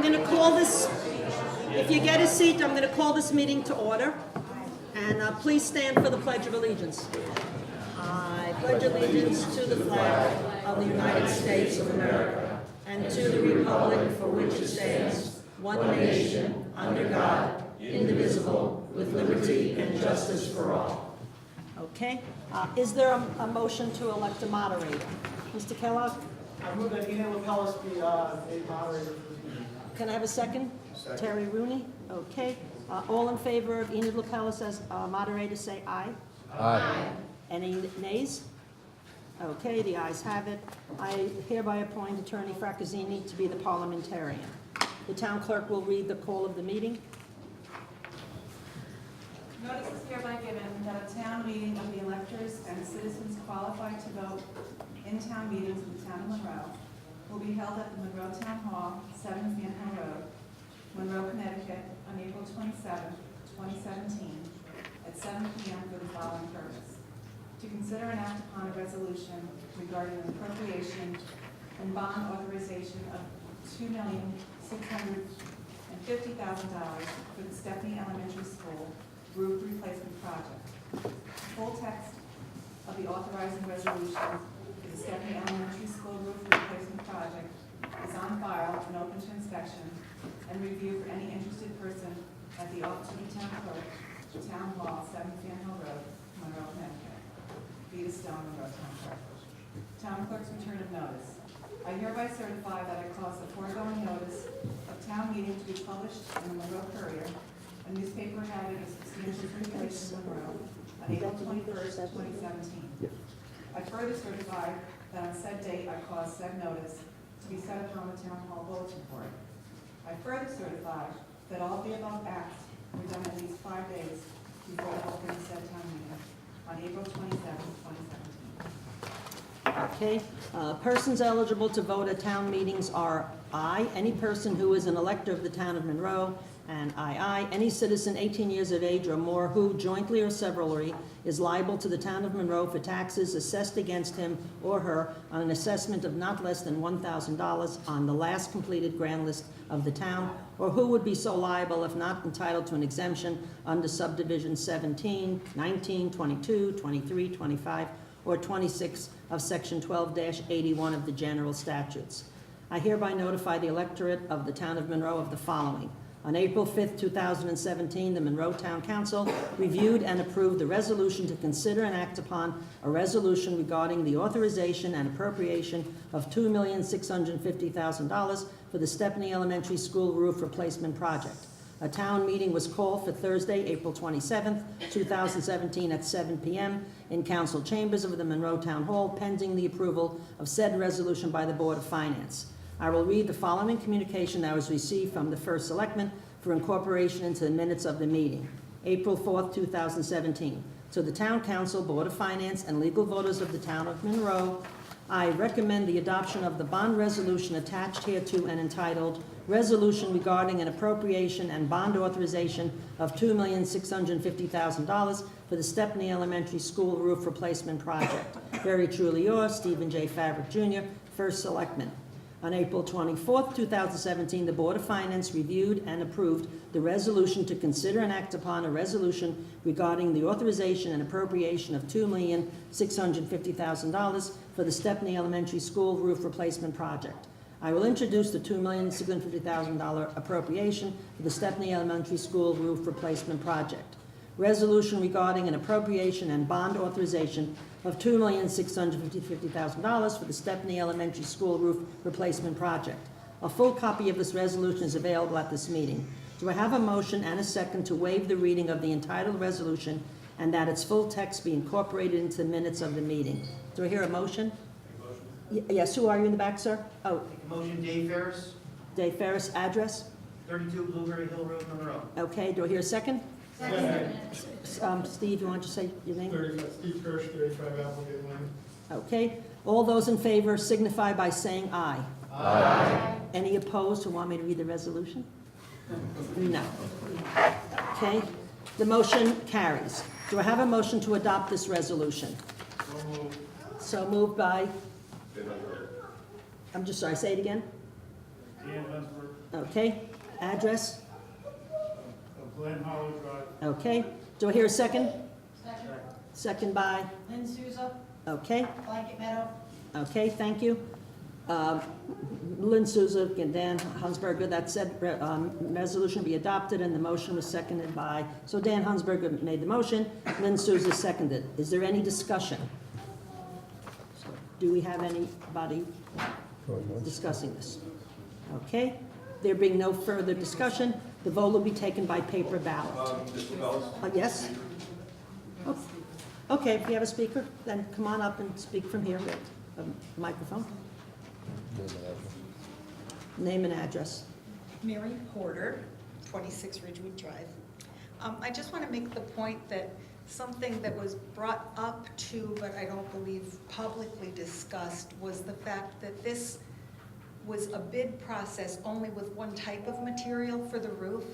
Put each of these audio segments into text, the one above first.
going to call this, if you get a seat, I'm going to call this meeting to order. And please stand for the Pledge of Allegiance. I pledge allegiance to the flag of the United States of America and to the republic for which it stands, one nation, under God, indivisible, with liberty and justice for all. Okay. Is there a motion to elect a moderator? Mr. Kellogg? I move that Enid Lapellis be made moderator for this meeting. Can I have a second? Second. Terry Rooney? Okay. All in favor of Enid Lapellis as moderator, say aye. Aye. Any nays? Okay, the ayes have it. I hereby appoint Attorney Fraccesini to be the parliamentarian. The town clerk will read the call of the meeting. Notice is hereby given that a town meeting of the electors and citizens qualified to vote in town meetings in the town of Monroe will be held at the Monroe Town Hall, 7 Fan Hill Road, Monroe, Connecticut, on April 27, 2017, at 7 p.m. for the following purpose: to consider and act upon a resolution regarding an appropriation and bond authorization of $2,650,000 for the Stepney Elementary School roof replacement project. The full text of the authorizing resolution for the Stepney Elementary School roof replacement project is on file and open to inspection and review for any interested person at the Office of the Town Clerk, Town Hall, 7 Fan Hill Road, Monroe, Connecticut. Vita Stone, Monroe Town Clerk. Town Clerk's return of notice. I hereby certify that I cause the foregoing notice of town meeting to be published in the Monroe Courier, a newspaper having a substantial circulation in Monroe, on April 21st, 2017. I further certify that on said date I cause said notice to be set upon the Town Hall bulletin board. I further certify that all of the above acts were done at least 5 days before the opening of said town meeting on April 27, 2017. Okay. Persons eligible to vote at town meetings are I, any person who is an elector of the town of Monroe, and I, any citizen 18 years of age or more who, jointly or severally, is liable to the town of Monroe for taxes assessed against him or her on an assessment of not less than $1,000 on the last completed grand list of the town, or who would be so liable if not entitled to an exemption under subdivision 17, 19, 22, 23, 25, or 26 of section 12-81 of the general statutes. I hereby notify the electorate of the town of Monroe of the following. On April 5th, 2017, the Monroe Town Council reviewed and approved the resolution to consider and act upon a resolution regarding the authorization and appropriation of $2,650,000 for the Stepney Elementary School roof replacement project. A town meeting was called for Thursday, April 27th, 2017 at 7 p.m. in council chambers of the Monroe Town Hall, pending the approval of said resolution by the Board of Finance. I will read the following communication that was received from the First Selectman for incorporation into the minutes of the meeting. April 4th, 2017. To the Town Council, Board of Finance, and legal voters of the town of Monroe, I recommend the adoption of the bond resolution attached hereto and entitled Resolution Regarding an Appropriation and Bond Authorization of $2,650,000 for the Stepney Elementary School Roof Replacement Project. Very truly yours, Stephen J. Favrick, Jr., First Selectman. On April 24th, 2017, the Board of Finance reviewed and approved the resolution to consider and act upon a resolution regarding the authorization and appropriation of $2,650,000 for the Stepney Elementary School roof replacement project. I will introduce the $2,650,000 appropriation for the Stepney Elementary School roof replacement project. Resolution regarding an appropriation and bond authorization of $2,650,000 for the Stepney Elementary School roof replacement project. A full copy of this resolution is available at this meeting. Do I have a motion and a second to waive the reading of the entitled resolution and that its full text be incorporated into the minutes of the meeting? Do I hear a motion? Yes, who are you in the back, sir? Oh, Motion, Dave Ferris, Dave Ferris, address? 32 Blueberry Hill Road, Monroe. Okay, do I hear a second? Steve, you want to say your name? Steve Kirsch, 35 Applegate Lane. Okay, all those in favor signify by saying aye. Aye. Any opposed who want me to read the resolution? No. Okay, the motion carries. Do I have a motion to adopt this resolution? So moved by, I'm just sorry, say it again? Dan Hunsford, Okay, address? of Glen Hollow Drive. Okay, do I hear a second? Second. Second by, Lynn Souza, okay, Blanket Meadow. okay, thank you. Lynn Souza and Dan Hunsberger, that said, resolution be adopted, and the motion was seconded by, so Dan Hunsberger made the motion, Lynn Souza seconded. Is there any discussion? Do we have anybody discussing this? Okay, there being no further discussion, the vote will be taken by paper ballot. Mr. Bellis? Yes? Oh, okay, if you have a speaker, then come on up and speak from here with a microphone. Name and address. Mary Porter, 26 Ridgewood Drive. I just want to make the point that something that was brought up to, but I don't believe publicly discussed, was the fact that this was a bid process only with one type of material for the roof,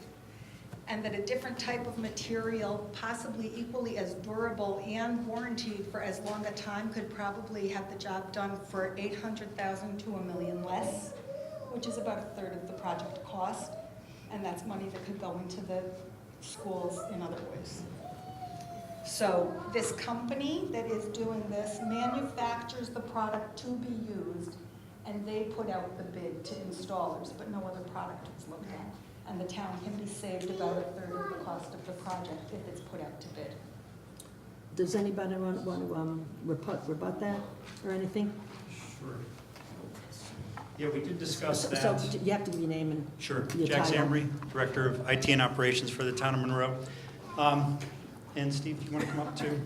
and that a different type of material, possibly equally as durable and warranted for as long a time, could probably have the job done for $800,000 to $1 million less, which is about a third of the project cost, and that's money that could go into the schools in other ways. So this company that is doing this manufactures the product to be used, and they put out the bid to installers, but no other product is looked at. And the town can be saved about a third of the cost of the project if it's put out to bid. Does anybody want to rebut that or anything? Sure. Yeah, we did discuss that. So you have to give your name and Sure. your Jack title. Zambri, Director of IT and Operations for the Town of Monroe. And Steve, do you want to come up too?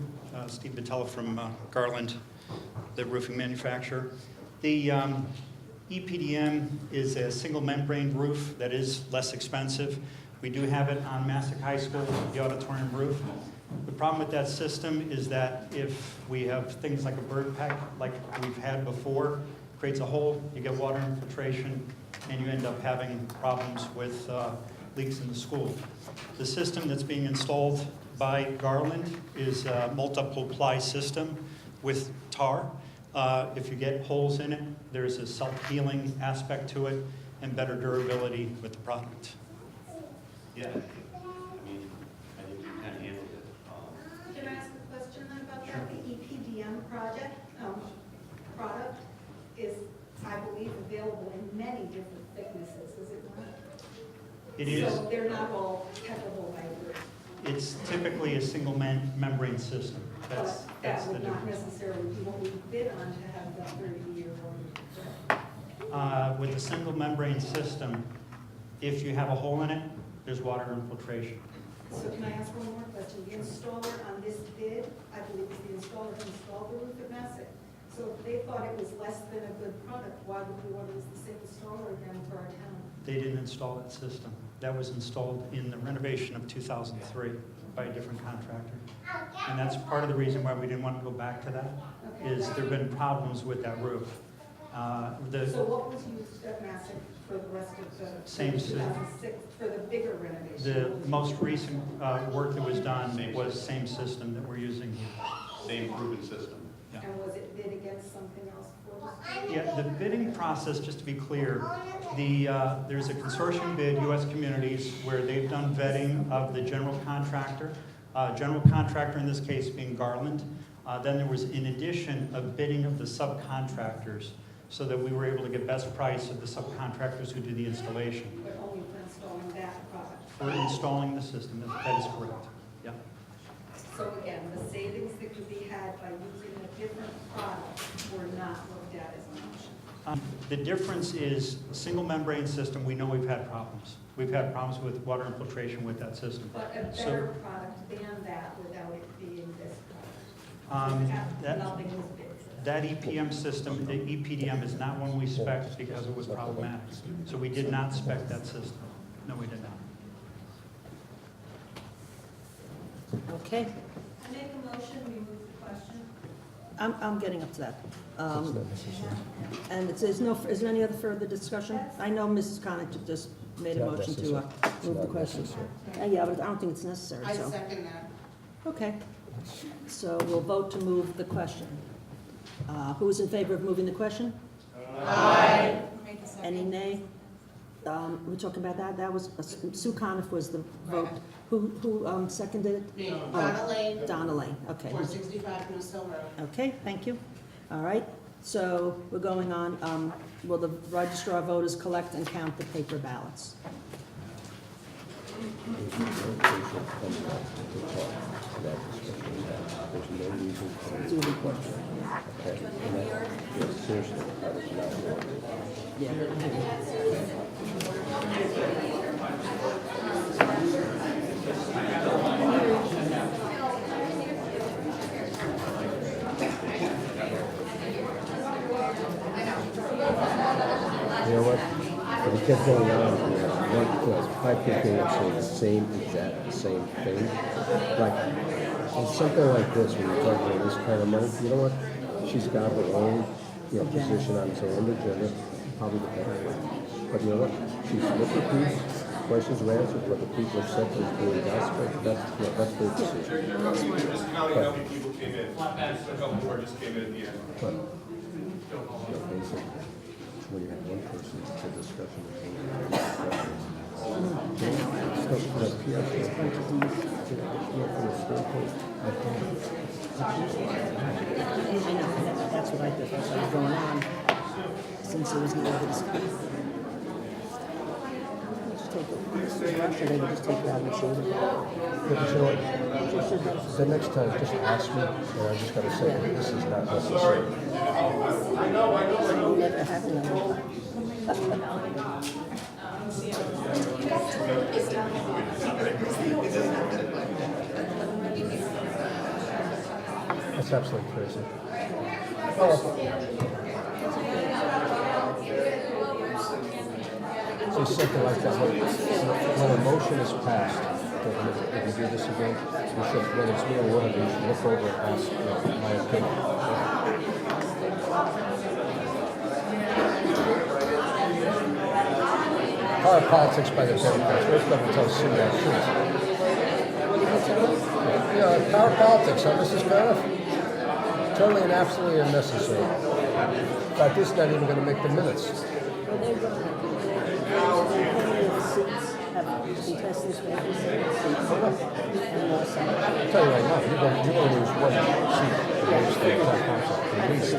Steve Batella from Garland, the roofing manufacturer. The EPDM is a single membrane roof that is less expensive. We do have it on Massac High School, the auditorium roof. The problem with that system is that if we have things like a bird peck, like we've had before, creates a hole, you get water infiltration, and you end up having problems with leaks in the school. The system that's being installed by Garland is a multiple ply system with tar. If you get holes in it, there's a self-healing aspect to it and better durability with the product. Yeah, I mean, I think you kind of handled it. Can I ask a question then about that? The EPDM product is, I believe, available in many different thicknesses, is it not? It is. So they're not all technical fibers. It's typically a single membrane system. That's But that the would not difference. necessarily be what we bid on to have the 30-year warranty. With a single membrane system, if you have a hole in it, there's water infiltration. So can I ask one more question? The installer on this bid, I believe it's the installer who installed the roof at Massac. So if they thought it was less than a good product, why would we want to use the same installer again for our town? They didn't install that system. That was installed in the renovation of 2003 by a different contractor. And that's part of the reason why we didn't want to go back to that, is there have been problems with that roof. So what was used at Massac for the rest of the Same system. 2006, for the bigger renovation? The most recent work that was done was same system that we're using here. Same proven system. Yeah. And was it bid against something else for this? Yeah, the bidding process, just to be clear, there's a consortium bid, U.S. Communities, where they've done vetting of the general contractor. General contractor in this case being Garland. Then there was, in addition, a bidding of the subcontractors, so that we were able to get best price of the subcontractors who do the installation. But only for installing that product. For installing the system, that is correct. Yeah. So again, the savings that could be had by using a different product were not looked at as an option. The difference is a single membrane system, we know we've had problems. We've had problems with water infiltration with that system. But a So- better product than that without it being this product. Nothing was bid for that. That EPM system, the EPDM, is not one we spec'd because it was problematic. So we did not spec that system. No, we did not. Okay, I make a motion, we move the question. I'm getting up to that. And is there any other further discussion? I know Mrs. Connick just made a motion to move the question. Yeah, but I don't think it's necessary, I so. second that. Okay, so we'll vote to move the question. Who's in favor of moving the question? Aye. Any nay? We're talking about that? That was, Sue Coniff was the vote. Who seconded it? Me, Oh, Donna Lane, Donna Lane, okay. 465 Goose Hill Road. Okay, thank you. All right, so we're going on, will the registrar of voters collect and count the paper ballots? There's no reason to. Do the report. Okay. Yeah, seriously, I was not worried. Yeah. You know what? If it kept going on, five people came up saying the same same thing. Like, in something like this, when you're talking in this kind of mode, you know what? She's got her own, position on her own agenda, probably the better way. But you know what? She's looked at these questions were answered, what the people have said was doing gospel. That's their decision. How many people came in? A couple more just came in at the end. But, basically, when you have one person, it's a discussion. I know, that's what I thought, that's what was going on, since there was no other discussion. Just take it, brush it, and just take it out and shoot it. But you know what? The next time, just ask me, and I just gotta say, this is not necessary. You never have another. That's absolutely crazy. Oh. See, something like that, when a motion is passed, if you do this again, you should, whether it's me or one of you, should look over and ask my opinion. Power politics by the Democrats. We're going to tell Sue that truth. Yeah, power politics, huh, Mrs. Coniff? Totally and absolutely unnecessary. In fact, this is not even going to make the minutes. I'll tell you right now, you're going to lose one seat against the town council, at least.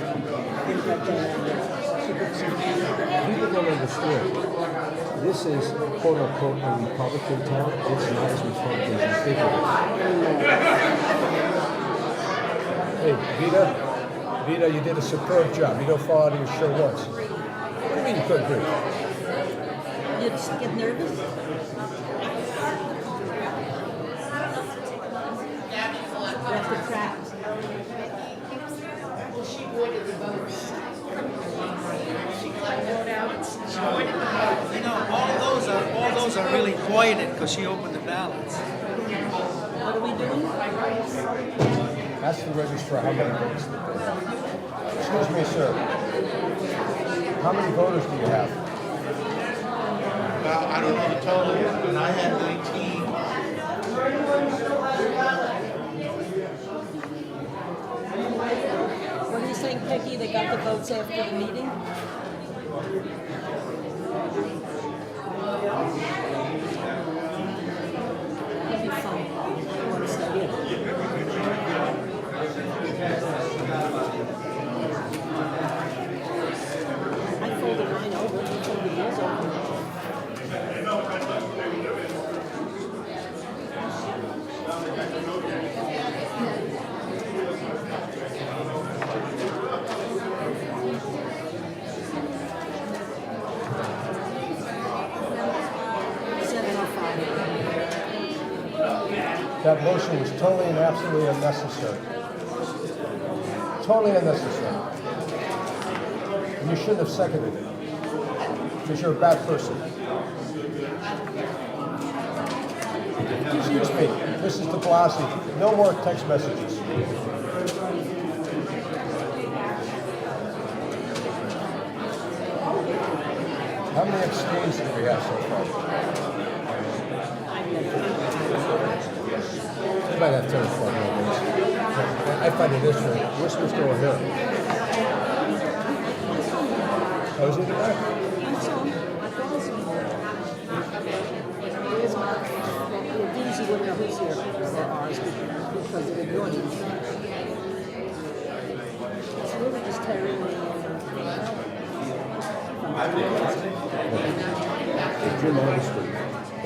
People don't understand. This is quote-unquote a Republican town. It's not as Republican as you think it is. Hey, Vita, you did a superb job. You don't fall out of your shirt once. What do you mean you couldn't do? You just get nervous? You have to practice. She voided the votes. You know, all those are really voided because she opened the ballots. What are we doing? Ask the registrar how many votes. Excuse me, sir. How many voters do you have? Well, I don't know the total yet, but I had 19. What are you saying, Peggy? They got the votes after the meeting? That'd be fun. I want to stay here. I folded mine over. You folded yours over. That motion was totally and absolutely unnecessary. Totally unnecessary. And you shouldn't have seconded it. Because you're a bad person. Excuse me, Mrs. de Blasio, no more text messages. How many abstains do we have so far? You might have 10 or 12 more. I find it interesting. Where's Mr. O'Hara? Oh, is he in the back? you wouldn't know who's here for ours because of ignoring it. It's really just Terry and If Jim Augustine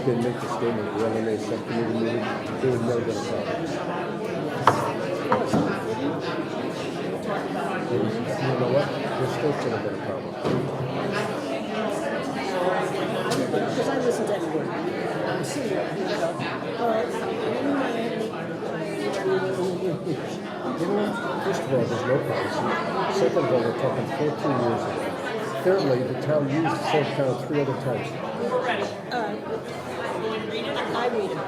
didn't make the statement at the LMA subcommittee meeting, there would never been a problem. And you know what? There still should have been a problem. because I listen to every word. I'm seeing it, you know. All right. You know what? First of all, there's no policy. Second of all, we're talking 14 years ago. Thirdly, the town used the same town 3 other times. All right. I read it.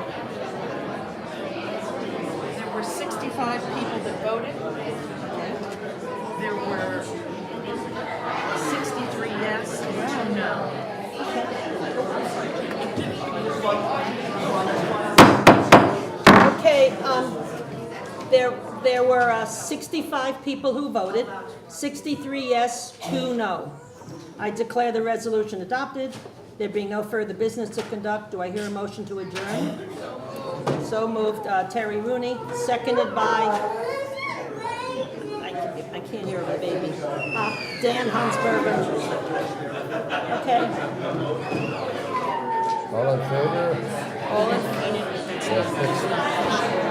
There were 65 people that voted. There were 63 yes and 2 no. Okay, there were 65 people who voted, 63 yes, 2 no. I declare the resolution adopted. There being no further business to conduct, do I hear a motion to adjourn? So moved, Terry Rooney, seconded by, I can't hear my baby, Dan Hansberger. Okay, All in favor? all in, Yes,